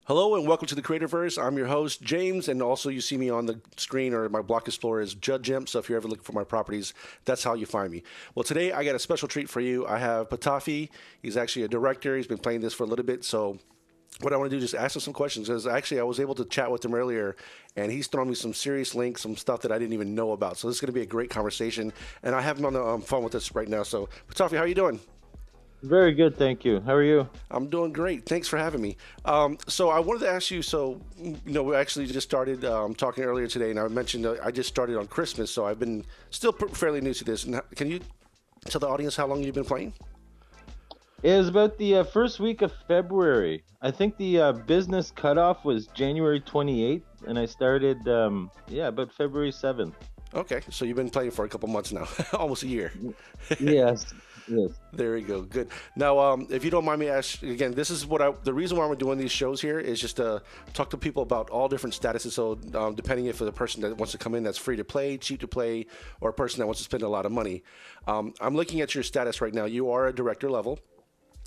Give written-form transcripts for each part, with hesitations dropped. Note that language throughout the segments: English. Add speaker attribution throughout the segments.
Speaker 1: Hello and welcome to the Creatorverse. I'm your host, James, and also you see me on the screen or my block explorer is Judd Jim. So if you're ever looking for my properties, that's how you find me. Well, today I got a special treat for you. I have Patafi. He's actually a director. He's been playing this for a little bit. So what I want to do is just ask him some questions. Because actually I was able to chat with him earlier, and he's thrown me some serious links, some stuff that I didn't even know about. So this is going to be a great conversation. And I have him on the phone with us right now. So Patafi, how are you doing?
Speaker 2: Very good, thank you. How are you?
Speaker 1: I'm doing great. Thanks for having me. So I wanted to ask you. So we actually just started talking earlier today, and I mentioned I just started on Christmas, so I've been still fairly new to this. And can you tell the audience how long you've been playing?
Speaker 2: It was about the first week of February. I think the business cutoff was January 28th, and I started, about February 7th.
Speaker 1: Okay, so you've been playing for a couple months now, almost a year.
Speaker 2: Yes, yes.
Speaker 1: There we go. Good. Now, if you don't mind me asking, again, this is the reason why we're doing these shows here is just to talk to people about all different statuses. So depending if the person that wants to come in that's free to play, cheap to play, or a person that wants to spend a lot of money. I'm looking at your status right now. You are a director level,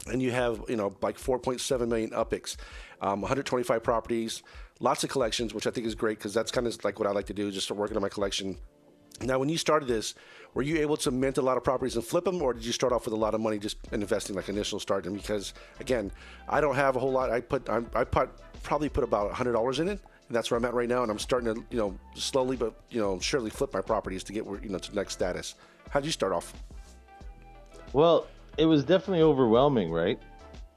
Speaker 1: and you have, like 4.7 million UPICs, 125 properties, lots of collections, which I think is great because that's kind of like what I like to do, just working on my collection. Now, when you started this, were you able to mint a lot of properties and flip them, or did you start off with a lot of money just investing, like initial start? And because again, I don't have a whole lot. I probably put about $100 in it, and that's where I'm at right now. And I'm starting to slowly but surely flip my properties to get to the next status. How did you start off?
Speaker 2: Well, it was definitely overwhelming, right?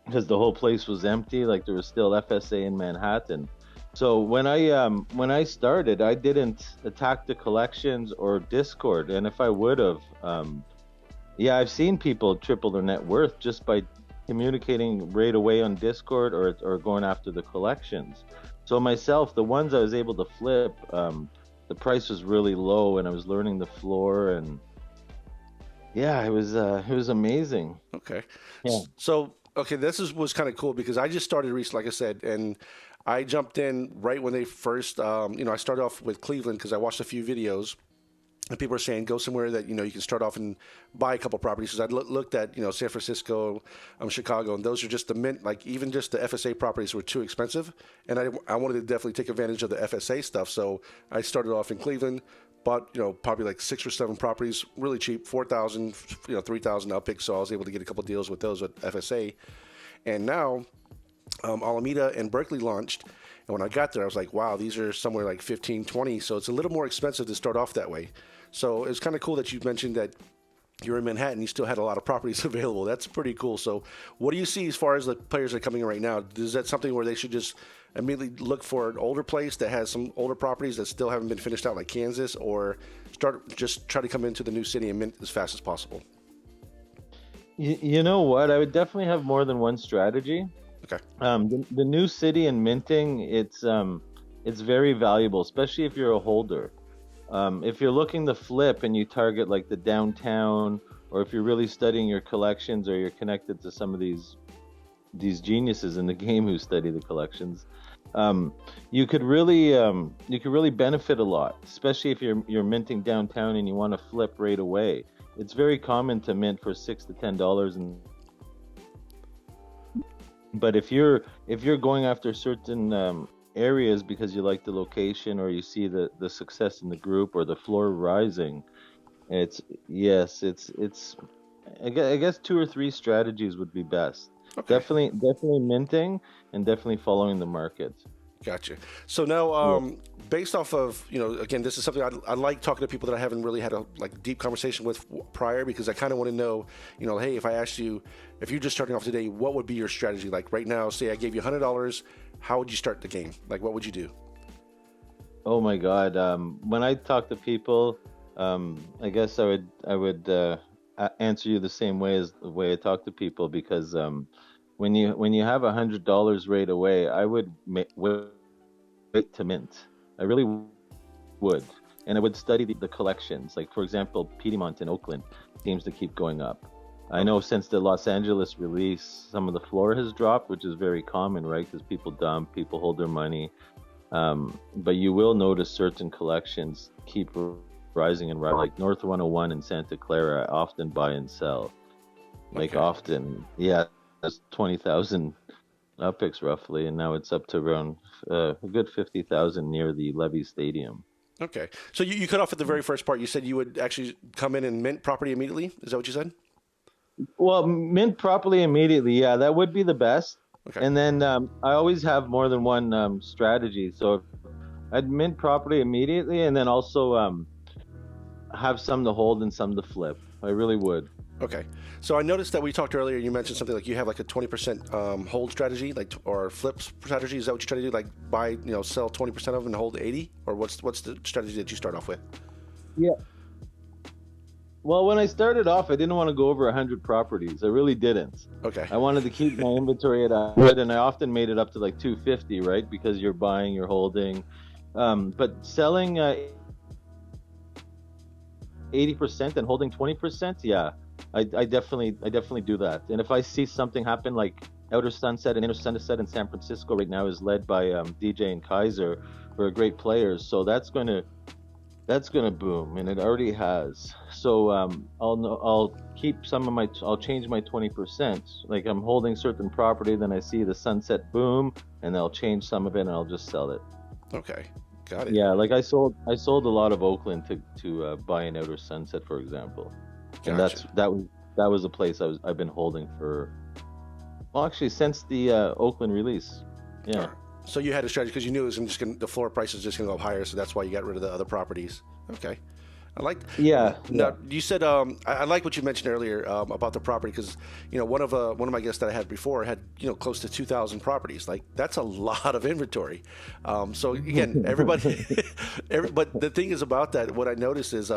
Speaker 2: Because the whole place was empty, like there was still FSA in Manhattan. So when I started, I didn't attack the collections or Discord, and if I would have, I've seen people triple their net worth just by communicating right away on Discord or going after the collections. So myself, the ones I was able to flip, the price was really low, and I was learning the floor, and it was amazing.
Speaker 1: Okay,
Speaker 2: Yeah.
Speaker 1: So okay, was kind of cool because I just started recently, like I said, and I jumped in right when they first, I started off with Cleveland because I watched a few videos and people are saying go somewhere that, you can start off and buy a couple properties. Because I looked at, San Francisco, Chicago, and those are just the mint, like even just the FSA properties were too expensive. And I wanted to definitely take advantage of the FSA stuff. So I started off in Cleveland, bought, probably like 6 or 7 properties, really cheap, 4,000, 3,000 UPICs. So I was able to get a couple deals with those with FSA. And now, Alameda and Berkeley launched, and when I got there I was like, wow, these are somewhere like 15, 20, so it's a little more expensive to start off that way. So it's kind of cool that you mentioned that you're in Manhattan, you still had a lot of properties available. That's pretty cool. So what do you see as far as the players that are coming in right now? Is that something where they should just immediately look for an older place that has some older properties that still haven't been finished out like Kansas, or try to come into the new city and mint as fast as possible?
Speaker 2: You know what? I would definitely have more than one strategy.
Speaker 1: Okay.
Speaker 2: The new city and minting, it's very valuable, especially if you're a holder. If you're looking to flip and you target like the downtown, or if you're really studying your collections, or you're connected to some of these geniuses in the game who study the collections, you could really benefit a lot, especially if you're minting downtown and you want to flip right away. It's very common to mint for $6 to $10 and but if you're going after certain areas because you like the location, or you see the success in the group or the floor rising, it's I guess 2 or 3 strategies would be best.
Speaker 1: Okay.
Speaker 2: Definitely minting and definitely following the market.
Speaker 1: Gotcha. So now, based off of, again, this is something I like talking to people that I haven't really had a deep conversation with prior, because I kind of want to know, hey, if I asked you, if you're just starting off today, what would be your strategy? Like right now, say I gave you $100, how would you start the game? Like, what would you do?
Speaker 2: Oh my God. When I talk to people, I guess I would answer you the same way as the way I talk to people, because when you have $100 right away, I would wait to mint. I really would, and I would study the collections. Like for example, Piedmont in Oakland seems to keep going up. I know since the Los Angeles release, some of the floor has dropped, which is very common, right? Because people dump, people hold their money. But you will notice certain collections keep rising and rising. Like North 101 in Santa Clara, I often buy and sell. Like
Speaker 1: Okay.
Speaker 2: often, yeah, that's 20,000 Upix roughly, and now it's up to around a good 50,000 near the Levy Stadium.
Speaker 1: Okay. So you cut off at the very first part. You said you would actually come in and mint property immediately. Is that what you said?
Speaker 2: Well, mint properly immediately, yeah, that would be the best.
Speaker 1: Okay.
Speaker 2: And then I always have more than one strategy. So I'd mint property immediately, and then also have some to hold and some to flip. I really would.
Speaker 1: Okay. So I noticed that we talked earlier. You mentioned something like you have like a 20% hold strategy, like or flips strategy. Is that what you try to do? Like buy, sell 20% of them and hold 80, or what's the strategy that you start off with?
Speaker 2: Yeah. Well, when I started off, I didn't want to go over 100 properties. I really didn't.
Speaker 1: Okay.
Speaker 2: I wanted to keep my inventory at 100, and I often made it up to like 250, right? Because you're buying, you're holding. But selling 80% and holding 20%, yeah, I definitely do that. And if I see something happen like Outer Sunset and Inner Sunset in San Francisco right now is led by DJ and Kaiser, who are great players, so that's gonna boom, and it already has. So I'll keep some of my I'll change my 20%. Like I'm holding certain property, then I see the sunset boom, and I'll change some of it and I'll just sell it.
Speaker 1: Okay. Got it.
Speaker 2: Yeah, like I sold a lot of Oakland to buy an Outer Sunset, for example, and
Speaker 1: Gotcha.
Speaker 2: that was a place I've been holding for, well, actually since the Oakland release.
Speaker 1: All
Speaker 2: Yeah.
Speaker 1: right. So you had a strategy because you knew it was just gonna, the floor price is just going to go up higher, so that's why you got rid of the other properties. Okay. I like.
Speaker 2: Yeah, yeah.
Speaker 1: Now you said I like what you mentioned earlier about the property because one of my guests that I had before had close to 2,000 properties. Like that's a lot of inventory. So again, everybody, but the thing is about that. What I noticed is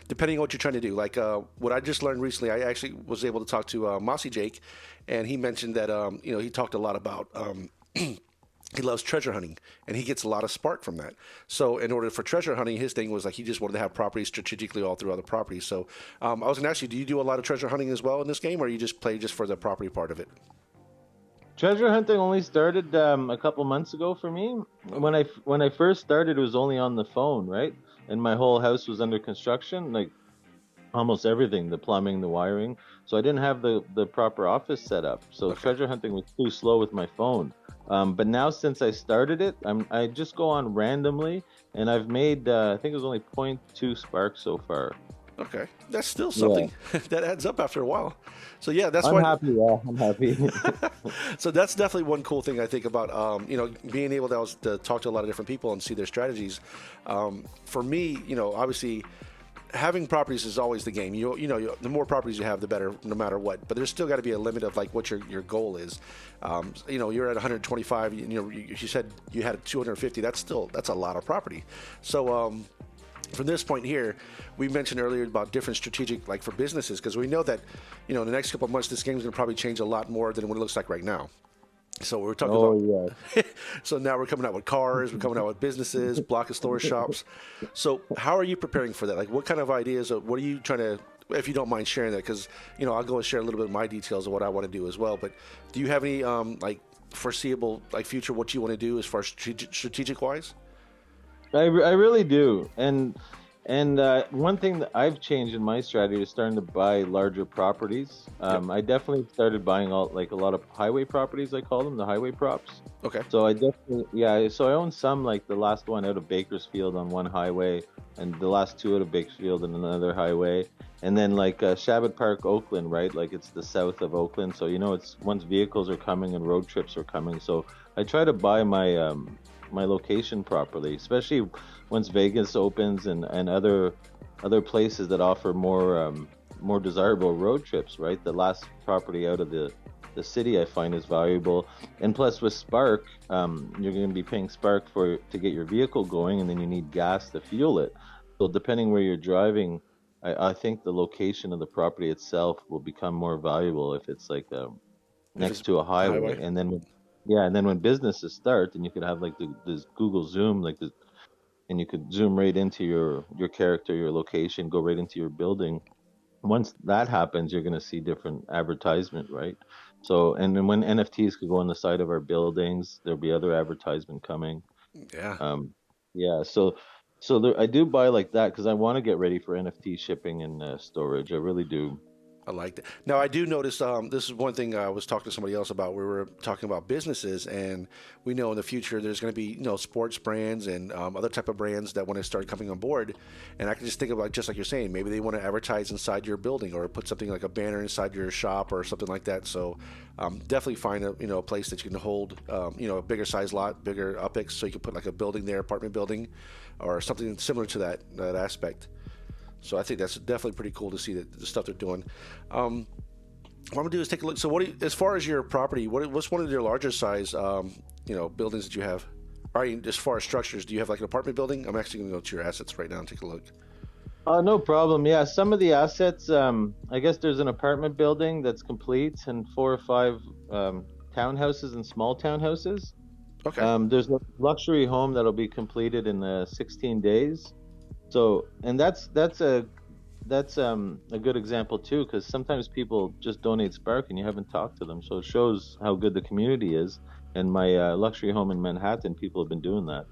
Speaker 1: depending on what you're trying to do. Like what I just learned recently, I actually was able to talk to Mossy Jake, and he mentioned that he talked a lot about. He loves treasure hunting and he gets a lot of spark from that. So in order for treasure hunting, his thing was like he just wanted to have properties strategically all through other properties. So I was going to ask you, do you do a lot of treasure hunting as well in this game, or you just play just for the property part of it?
Speaker 2: Treasure hunting only started a couple months ago for me. When I first started, it was only on the phone, right? And my whole house was under construction, like almost everything, the plumbing, the wiring. So I didn't have the proper office set up. So
Speaker 1: Okay.
Speaker 2: treasure hunting was too slow with my phone. But now since I started it, I just go on randomly, and I've made I think it was only point 0.2 sparks so far.
Speaker 1: Okay. That's still
Speaker 2: Yeah,
Speaker 1: something that adds up after a while. So yeah, that's
Speaker 2: I'm
Speaker 1: why.
Speaker 2: happy. Yeah, I'm happy.
Speaker 1: So that's definitely one cool thing I think about, being able to talk to a lot of different people and see their strategies. For me, obviously having properties is always the game. The more properties you have, the better, no matter what. But there's still got to be a limit of like what your goal is. You're at 125. You said you had 250. That's a lot of property. So from this point here, we mentioned earlier about different strategic, like for businesses, because we know that in the next couple of months, this game is going to probably change a lot more than what it looks like right now. So we're talking
Speaker 2: Oh
Speaker 1: about.
Speaker 2: yeah.
Speaker 1: So now we're coming out with cars, we're coming out with businesses, block of store shops. So how are you preparing for that? Like, what kind of ideas? Or what are you trying to? If you don't mind sharing that, because I'll go and share a little bit of my details of what I want to do as well. But do you have any like foreseeable like future what you want to do as far as strategic wise?
Speaker 2: I really do. And one thing that I've changed in my strategy is starting to buy larger properties.
Speaker 1: Yep.
Speaker 2: I definitely started buying all like a lot of highway properties. I call them the highway props.
Speaker 1: Okay.
Speaker 2: So I definitely, yeah. So I own some, like the last one out of Bakersfield on one highway, and the last two out of Bakersfield on another highway, and then like Shabbat Park, Oakland, right? Like it's the south of Oakland, so it's once vehicles are coming and road trips are coming. So I try to buy my location properly, especially once Vegas opens and other places that offer more desirable road trips, right? The last property out of the city I find is valuable, and plus with Spark, you're going to be paying Spark to get your vehicle going, and then you need gas to fuel it. So depending where you're driving, I think the location of the property itself will become more valuable if it's like
Speaker 1: If
Speaker 2: next
Speaker 1: it's
Speaker 2: to a
Speaker 1: a
Speaker 2: highway,
Speaker 1: highway.
Speaker 2: and then yeah, and then when businesses start, then you could have like this Google Zoom, like this, and you could zoom right into your character, your location, go right into your building. Once that happens, you're going to see different advertisement, right? So, and then when NFTs could go on the side of our buildings, there'll be other advertisement coming.
Speaker 1: Yeah.
Speaker 2: Um, yeah, so I do buy like that because I want to get ready for NFT shipping and storage. I really do.
Speaker 1: I like that. Now, I do notice this is one thing I was talking to somebody else about. We were talking about businesses, and we know in the future there's going to be sports brands and other type of brands that want to start coming on board. And I can just think about just like you're saying, maybe they want to advertise inside your building or put something like a banner inside your shop or something like that. So definitely find a place that you can hold a bigger size lot, bigger UPX, so you can put like a building there, apartment building, or something similar to that aspect. So I think that's definitely pretty cool to see the stuff they're doing. What I'm gonna do is take a look. So as far as your property, what's one of your larger size, buildings that you have? All right, as far as structures, do you have like an apartment building? I'm actually gonna go to your assets right now and take a look.
Speaker 2: No problem. Yeah, some of the assets, I guess there's an apartment building that's complete and 4 or 5 townhouses and small townhouses.
Speaker 1: Okay.
Speaker 2: There's a luxury home that'll be completed in 16 days. So, and that's a good example too, because sometimes people just donate Spark and you haven't talked to them. So it shows how good the community is. And my luxury home in Manhattan, people have been doing that.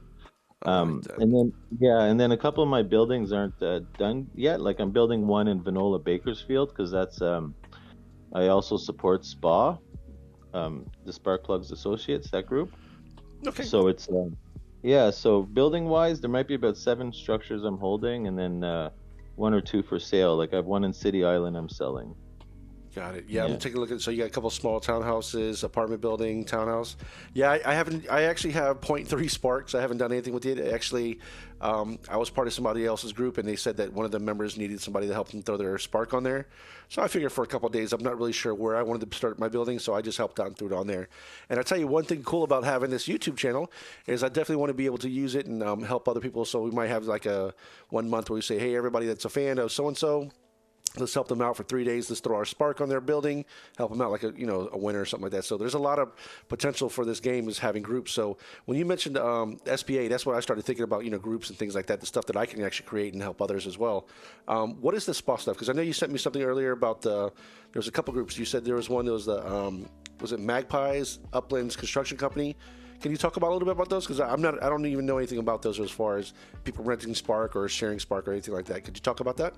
Speaker 1: I like that.
Speaker 2: And then a couple of my buildings aren't done yet. Like I'm building one in Vinola Bakersfield because that's I also support SPA, the Spark Plugs Associates, that group.
Speaker 1: Okay.
Speaker 2: So it's so building wise, there might be about 7 structures I'm holding, and then 1 or 2 for sale. Like I have one in City Island I'm selling.
Speaker 1: Got it. Yeah, I'm taking a look at. So you got a couple of small townhouses, apartment building, townhouse. Yeah, I haven't. I actually have .3 Sparks. I haven't done anything with it. Actually, I was part of somebody else's group, and they said that one of the members needed somebody to help them throw their Spark on there. So I figured for a couple of days, I'm not really sure where I wanted to start my building, so I just helped out and threw it on there. And I tell you, one thing cool about having this YouTube channel is I definitely want to be able to use it and help other people. So we might have like a 1 month where we say, hey, everybody that's a fan of so and so, let's help them out for 3 days. Let's throw our Spark on their building, help them out like a winner or something like that. So there's a lot of potential for this game is having groups. So when you mentioned SPA, that's what I started thinking about, groups and things like that, the stuff that I can actually create and help others as well. What is the SPA stuff? Because I know you sent me something earlier about there was a couple groups. You said there was one that was was it Magpies, Upland's construction company? Can you talk about a little bit about those? Because I don't even know anything about those as far as people renting Spark or sharing Spark or anything like that. Could you talk about that?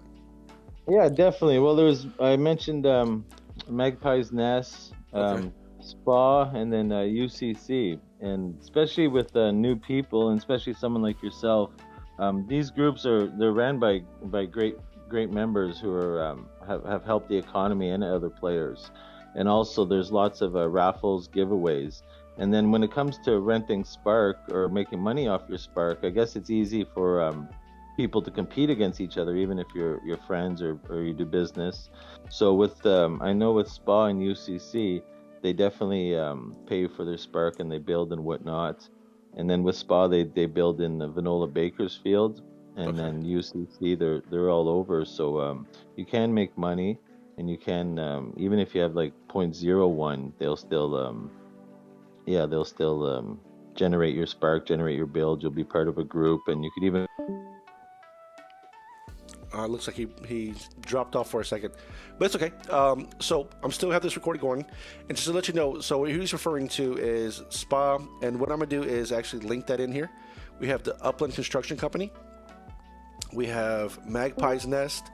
Speaker 2: Yeah, definitely. Well, I mentioned Magpie's Nest, SPA, and then UCC. And especially with new people, and especially someone like yourself, these groups they're ran by great members who are have helped the economy and other players. And also, there's lots of raffles, giveaways. And then when it comes to renting Spark or making money off your Spark, I guess it's easy for people to compete against each other, even if you're friends or you do business. So with I know with SPA and UCC, they definitely pay for their Spark and they build and whatnot. And then with SPA, they build in the Vinola Bakersfield, and then UCC they're all over. So you can make money, and you can even if you have like 0.01, they'll still generate your Spark, generate your build. You'll be part of a group, and you could even.
Speaker 1: Looks like he dropped off for a second, but it's okay. So I'm still have this recording going, and just to let you know, so who he's referring to is SPA, and what I'm gonna do is actually link that in here. We have the Upland Construction Company, we have Magpie's Nest,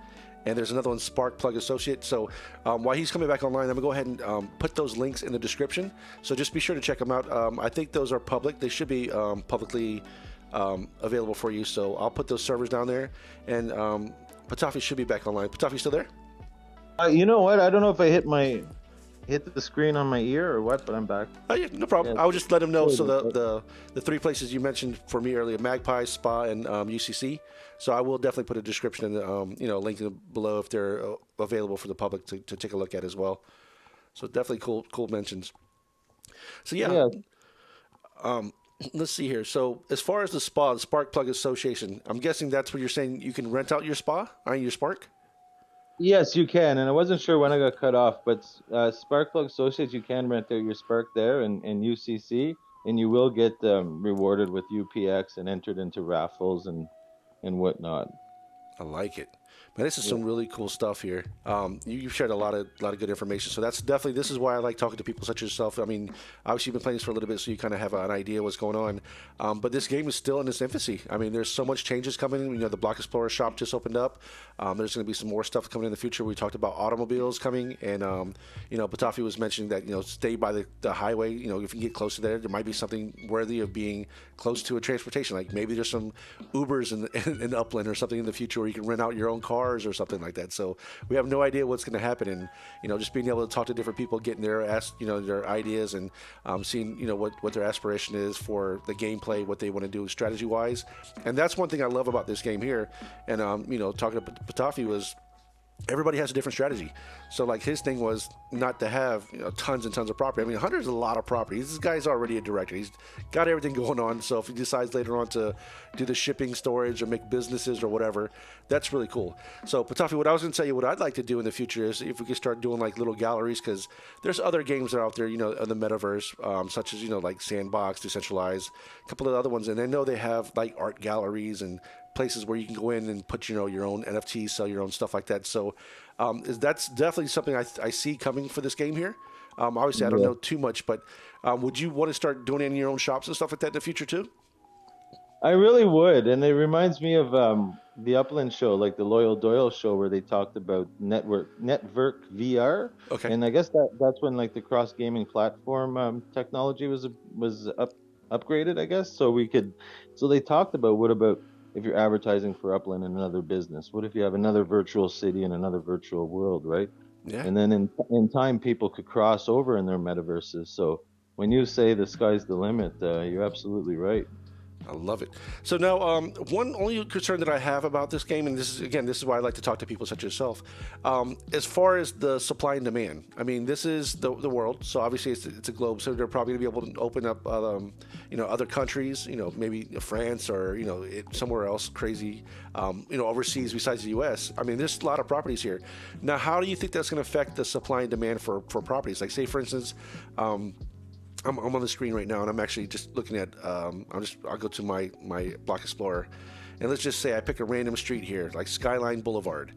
Speaker 1: and there's another one, Spark Plug Associate. So while he's coming back online, I'm gonna go ahead and put those links in the description. So just be sure to check them out. I think those are public. They should be publicly available for you. So I'll put those servers down there, and Patafi should be back online. Patafi still there?
Speaker 2: You know what? I don't know if I hit the screen on my ear or what, but I'm back.
Speaker 1: Oh yeah, no problem. I'll just let him know. So the 3 places you mentioned for me earlier, Magpie, SPA, and UCC. So I will definitely put a description and link below if they're available for the public to take a look at as well. So definitely cool mentions. So yeah. Let's see here. So as far as the SPA, the Spark Plug Association, I'm guessing that's what you're saying. You can rent out your SPA, your Spark?
Speaker 2: Yes, you can. And I wasn't sure when I got cut off, but Spark Plug Associates, you can rent out your Spark there and UCC, and you will get rewarded with UPX and entered into raffles and whatnot.
Speaker 1: I like it. Man, this is some really cool stuff here. You've shared a lot of good information. So that's definitely, this is why I like talking to people such as yourself. I mean, obviously you've been playing this for a little bit, so you kind of have an idea what's going on. But this game is still in its infancy. I mean, there's so much changes coming. You know, the Block Explorer shop just opened up. There's going to be some more stuff coming in the future. We talked about automobiles coming, and you know, Patafi was mentioning that, you know, stay by the highway. You know, if you get close to there might be something worthy of being close to a transportation. Like maybe there's some Ubers in Upland or something in the future where you can rent out your own cars or something like that. So we have no idea what's going to happen, and you know, just being able to talk to different people, getting their their ideas, and seeing, you know, what their aspiration is for the gameplay, what they want to do strategy wise. And that's one thing I love about this game here. And you know, talking to Patafi was, everybody has a different strategy. So like his thing was not to have, you know, tons and tons of property. I mean, 100 is a lot of property. This guy's already a director. He's got everything going on. So if he decides later on to do the shipping, storage, or make businesses or whatever, that's really cool. So Patafi, what I was going to tell you, what I'd like to do in the future is if we could start doing like little galleries, because there's other games that are out there, you know, in the metaverse, such as, you know, like Sandbox, Decentralized, a couple of other ones. And I know they have like art galleries and places where you can go in and put, you know, your own NFTs, sell your own stuff like that. So that's definitely something I see coming for this game here. Obviously, I don't know too much, but would you want to start doing it in your own shops and stuff like that in the future too?
Speaker 2: I really would, and it reminds me of the Upland show, like the Loyal Doyle show, where they talked about network VR.
Speaker 1: Okay.
Speaker 2: And I guess that's when like the cross gaming platform technology was upgraded, I guess. So they talked about, what about if you're advertising for Upland in another business? What if you have another virtual city and another virtual world, right?
Speaker 1: Yeah.
Speaker 2: And then in time, people could cross over in their metaverses. So when you say the sky's the limit, you're absolutely right.
Speaker 1: I love it. So now, one only concern that I have about this game, and this is why I like to talk to people such as yourself, as far as the supply and demand. I mean, this is the world, so obviously it's a globe. So they're probably going to be able to open up, you know, other countries, you know, maybe France or, you know, somewhere else crazy, you know, overseas besides the U.S. I mean, there's a lot of properties here. Now, how do you think that's going to affect the supply and demand for properties? Like, say, for instance, I'm on the screen right now, and I'm actually just looking at. I'll go to my Block Explorer, and let's just say I pick a random street here, like Skyline Boulevard.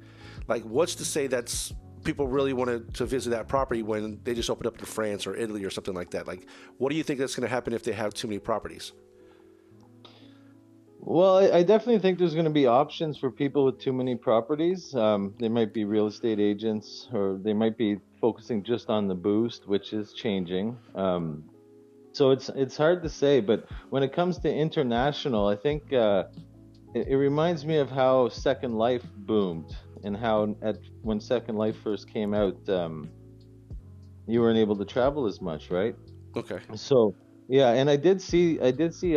Speaker 1: Like, what's to say that's people really wanted to visit that property when they just opened up to France or Italy or something like that? Like, what do you think that's going to happen if they have too many properties?
Speaker 2: Well, I definitely think there's going to be options for people with too many properties. They might be real estate agents, or they might be focusing just on the boost, which is changing. So it's hard to say, but when it comes to international, I think it reminds me of how Second Life boomed, and how when Second Life first came out, you weren't able to travel as much, right?
Speaker 1: Okay.
Speaker 2: So yeah, and I did see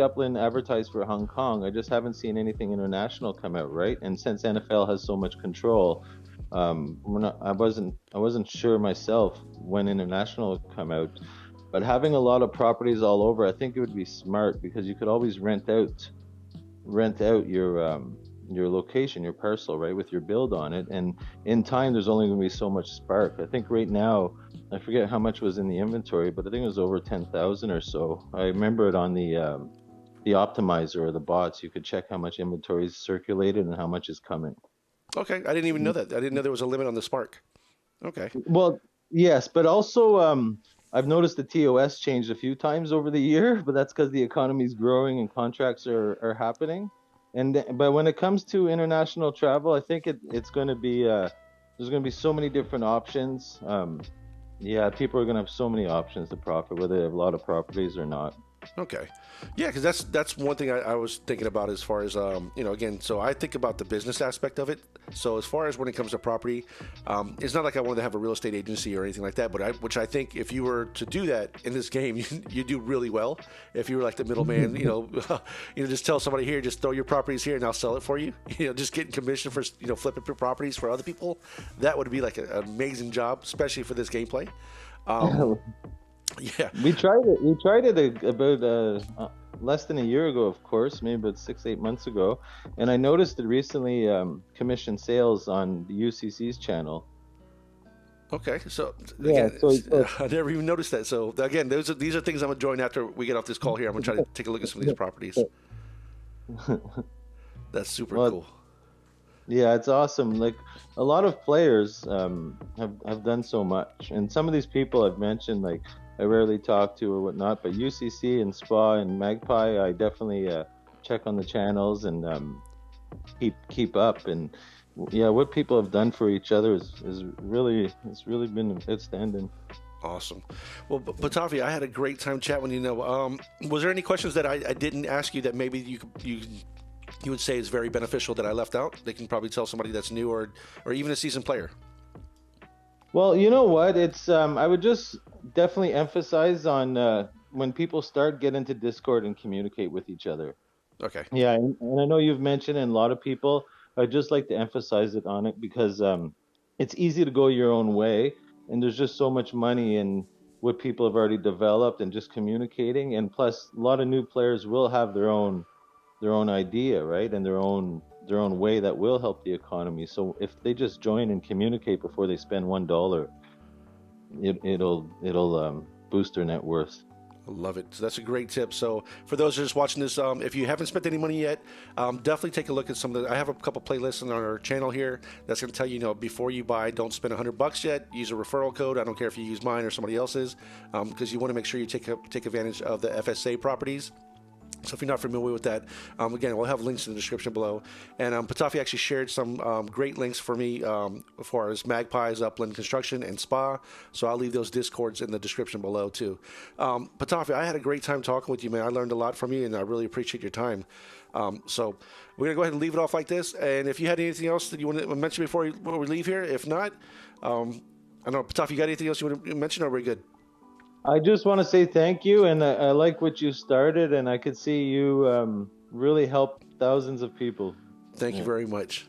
Speaker 2: Upland advertise for Hong Kong. I just haven't seen anything international come out, right? And since NFL has so much control, I wasn't sure myself when international would come out. But having a lot of properties all over, I think it would be smart, because you could always rent out your location, your parcel, right, with your build on it. And in time, there's only going to be so much spark. I think right now, I forget how much was in the inventory, but I think it was over 10,000 or so. I remember it on the optimizer or the bots. You could check how much inventory is circulated and how much is coming.
Speaker 1: Okay, I didn't even know that. I didn't know there was a limit on the spark. Okay.
Speaker 2: Well, yes, but also I've noticed the TOS changed a few times over the year, but that's because the economy is growing and contracts are happening. But when it comes to international travel, I think it's going to be there's going to be so many different options. Yeah, people are going to have so many options to profit, whether they have a lot of properties or not.
Speaker 1: Okay. Yeah, because that's one thing I was thinking about as far as, you know, again, so I think about the business aspect of it. So as far as when it comes to property, it's not like I wanted to have a real estate agency or anything like that, but which I think if you were to do that in this game, you do really well. If you were like the middleman, you know, just tell somebody here, just throw your properties here and I'll sell it for you. You know, just getting commission for, you know, flipping properties for other people. That would be like an amazing job, especially for this gameplay. Yeah,
Speaker 2: we tried it about less than a year ago, of course, maybe about 6-8 months ago, and I noticed it recently. Commission sales on the UCC's channel.
Speaker 1: Okay, so
Speaker 2: yeah,
Speaker 1: again, I never even noticed that. So again, these are things I'm gonna join after we get off this call here. I'm gonna try to take a look at some of these properties. That's super cool.
Speaker 2: Yeah, it's awesome. Like a lot of players have done so much, and some of these people I've mentioned, like I rarely talk to or whatnot, but UCC and Spa and Magpie, I definitely check on the channels and keep up. And yeah, what people have done for each other is really it's really been outstanding.
Speaker 1: Awesome. Well, Patafi, I had a great time chatting. Was there any questions that I didn't ask you that maybe you would say is very beneficial that I left out? They can probably tell somebody that's new or even a seasoned player.
Speaker 2: Well, you know what? It's I would just definitely emphasize on when people start get into Discord and communicate with each other.
Speaker 1: Okay.
Speaker 2: Yeah, and I know you've mentioned, and a lot of people, I just like to emphasize it on it because it's easy to go your own way, and there's just so much money in what people have already developed and just communicating, and plus a lot of new players will have their own idea, right, and their own way that will help the economy. So if they just join and communicate before they spend $1, it'll boost their net worth.
Speaker 1: I love it. So that's a great tip. So for those who are just watching this, if you haven't spent any money yet, definitely take a look at some of the. I have a couple playlists on our channel here that's going to tell you, before you buy, don't spend $100 yet. Use a referral code. I don't care if you use mine or somebody else's, because you want to make sure you take advantage of the FSA properties. So if you're not familiar with that, again, we'll have links in the description below. And Patafi actually shared some great links for me as far as Magpie's, Upland Construction, and Spa. So I'll leave those Discords in the description below too. Patafi, I had a great time talking with you, man. I learned a lot from you, and I really appreciate your time. So we're going to go ahead and leave it off like this. And if you had anything else that you want to mention before we leave here, if not, I don't know, Patafi, you got anything else you want to mention, or are we good?
Speaker 2: I just want to say thank you, and I like what you started, and I could see you really help thousands of people.
Speaker 1: Thank you very much.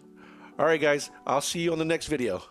Speaker 1: All right, guys, I'll see you on the next video.